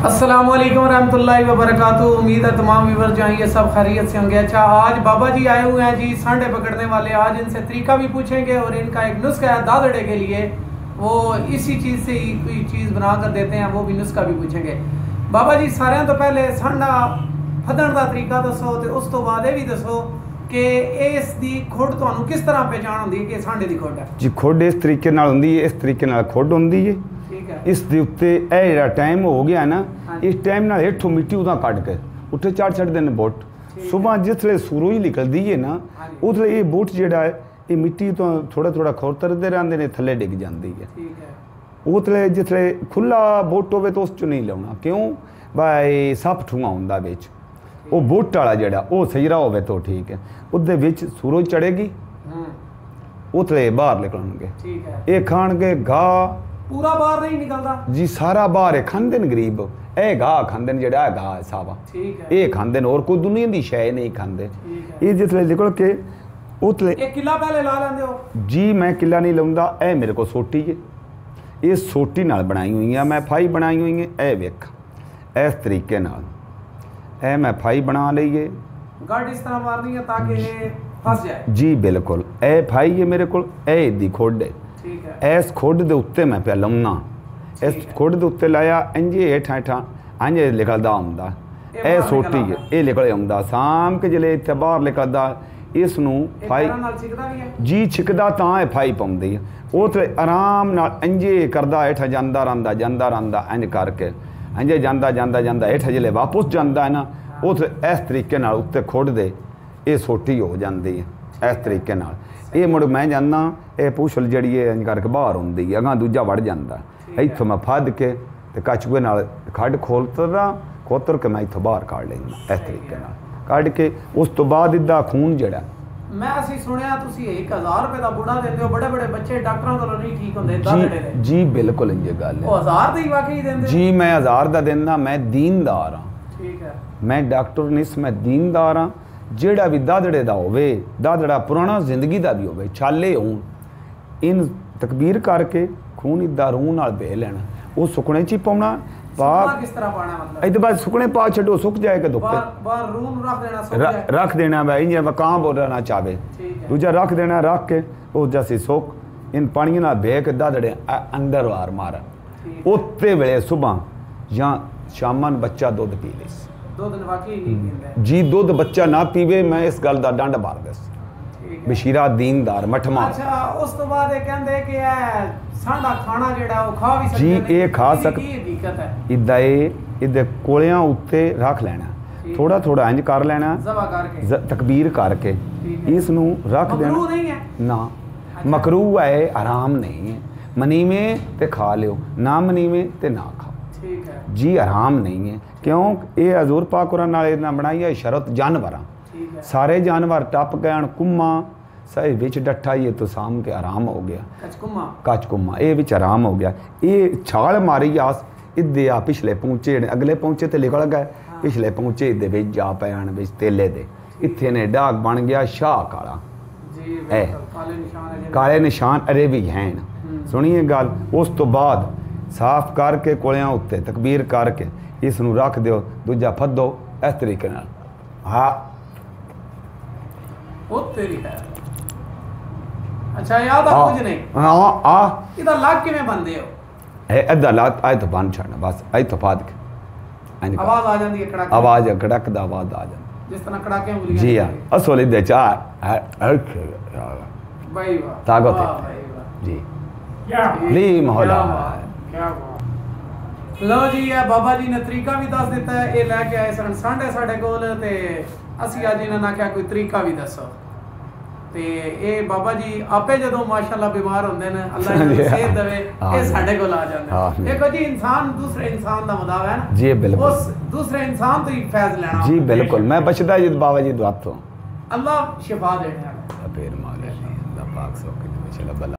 अस्सलाम वालेकुम रहमतुल्लाहि व बरकातुहू। उम्मीद है तमाम व्यूअर जो हैं ये सब खैरियत से होंगे। अच्छा, आज बाबा जी आए हुए हैं जी सांडे पकड़ने वाले। आज इनसे तरीका भी पूछेंगे और इनका एक नुस्खा है दादड़े के लिए, वो इसी चीज़ से ही कोई चीज़ बना कर देते हैं, वो भी नुस्खा भी पूछेंगे। बाबा जी सारे तो पहले सांडा फदन का तरीका दसो तो उस तो बाद ये भी दसो कि इस दी खुड तुहानू किस तरह पहचान होंदी है कि सांडे दी खुड है जी। खुड इस तरीके नाल होंदी है, इस तरीके नाल खुड होंदी है। इस दे उत्ते ए जिहड़ा टाइम हो गया ना, इस टाइम नाल हेठों मिट्टी उदा कट के उत्ते चढ़ छड़दे ने बुट। सुबह जिसले सूरज निकलदी है ना, उसले ये बुट जिहड़ा है ये मिट्टी तो थोड़ा थोड़ा खोरतरदे रहंदे ने, थल्ले डिग जांदी है। उसले जिसले खुला बुट होवे तो उस च नहीं लाउणा, क्यों भाई सप ठूआ हुंदा विच। वो बुट वाला जिहड़ा वो सजरा होवे तो ठीक है, उहदे विच सूरज चढ़ेगी, उसले बाहर निकलणगे। ये खाणगे घाह पूरा बाहर नहीं निकलता जी, सारा बाहर है। खांदे न गरीब ए घाह खांदे न, जिहड़ा घाह है सावा ये खांदे न, और कोई दुनिया दी शै नहीं खांदे। ये जिसले निकल के उतले एक किला पहले ला लेंदे हो जी। मैं किला नहीं लाउंदा, ए मेरे को सोटी है, ये सोटी नाल बनाई हुई है। मैं फाई बनाई हुई है, ए वेख इस तरीके नाल ए मैं फाई बना लईए। गड़ इस तरह मारनी है ताकि ये फस जाए जी। बिल्कुल ए फाई है मेरे को, ए दी खुड है। इस खुड के उत्ते मैं पे लाउना, इस खुड के उत्ते लाया इंजे हेठा हेठा इंजे निकलदा आउंदा। ए सोटी है, ये निकल आउंदा शाम के जले इत्थे बाहर निकलदा। इसनू फाई जी छिकदा तां है फाई पाउंदी है। वो तो आराम नाल इंजे करदा हेठा जांदा रहिंदा इंज करके इंजे जांदा हेठा जले वापस जांदा है ना, वो तो इस तरीके नाल उत्ते खुड दे ये सोटी हो जाती है। इस तरीके नाल ये मुड़ मैं जाना, ये पूछल जड़ी इंज करके बाहर आउंदी है, अगां दूजा वड़ जांदा। इत्थों मैं फद के ते कछुए नाल खड खोतर के मैं इत्थों बाहर काढ़ लैंदा। इस तरीके नाल कढ़ के उस तो बाद इदा खून जड़ा मैं असी सुनिया तुसी 1000 रुपए दा बुढ़ा देंदे हो, बड़े बड़े बच्चे डॉक्टरों कोलों नहीं ठीक होंदे दादड़े दे जी। बिल्कुल इंज गल है। ओ 1000 दी वाकई देंदे जी। मैं 1000 दा देंदा, मैं दीनदार हां। ठीक है, मैं डॉक्टर नहीं, मैं दीनदार हां। ਜਿਹੜਾ भी दादड़े ਦਾ होवे, दादड़ा पुराना जिंदगी का भी होवे, छाले होण, इन तकबीर करके खून इदा रूह नाल बह लेना, वो सुकने च ही पाउणा। किस तरह पाना मतलब इधर बाद सुकने पा छड्डो, सुक जाएगा दुप्पे बाहर रूह रख देना, सुक जाए रख देना भाई इंज वकां बोलना चाहे। दूजा रख देना, रख के वो जैसे सुक इन पानी नाल बह के दादड़े अंदर वार मार। उत्ते वेले सुबह या शामां बच्चा दुध पी ले जी। दुध बच्चा ना पीवे, मैं इस गल का डंड मार दस। बशीरा दीनदार मठमा। अच्छा, उस तो बाद ये कहंदे कि सांडा खाना जेड़ा वो खा भी सकते जी। ये खा सक इदा इदे कोलियां उत्ते रख लेना, थोड़ा थोड़ा इंज कर लेना, तकबीर करके इसनू रख देना ना। मकरू है, आराम नहीं है। मनीवे ते खा लियो, ना मनीवे ते ना खाओ जी। आराम नहीं है, क्यों ये हजूर पाक नाल बनाई है शरत। जानवर सारे जानवर टप गए, कुम्मा सही बिच डट्ठा ही तो साम के आराम हो गया। कचकुम्मा ये बिच आराम हो गया। ये छाल मारी आस इदे आ पिछले पहुंचे, अगले पहुंचे तो निकल गए, पिछले पहुंचे इदे विच जा पैन विच तेले दे। इत्थे ने डाक बन गया शाह काला, काले निशान अरे भी हैं। सुनिए गल, उस तो बाद साफ करके कोलियां उत्ते तकबीर करके इसनू रख दो, दूजा फदो इस तरीके नाल। हाँ अच्छा, याद आ कुछ नहीं। हाँ आ इदा लग किवें बंदे हो? इदा लात आए तो बन छड़ना बस, आई तो फाद के आवाज आ जाती है, कड़क आवाज कड़क दा आवाज आ जाती जिस तरह कड़ाके उंगलियां जी। हां असोले दे चार भाई वाह ताकत जी। ली मोहल्ला लो जी, ये बाबा जी ने तरीका भी दस दिता है। ये लैके आए सन सांडे साडे कोल ते असी अज इन्होंने आख्या कोई तरीका भी दसो। ते ये बाबा जी आपे जदों माशाअल्लाह बीमार होंदे ने, अल्लाह इन्हां नूं सेहत देवे, ये साडे कोल आ जांदे। देखो जी, इंसान दूसरे इंसान दा मुदावा है ना जी। बिल्कुल उस दूसरे इंसान तो ही फैज लेना जी। बिल्कुल मैं बचदा जी बाबा जी दुआ तो अल्लाह शिफा देने वाला। फिर माले अल्लाह पाक सो के चला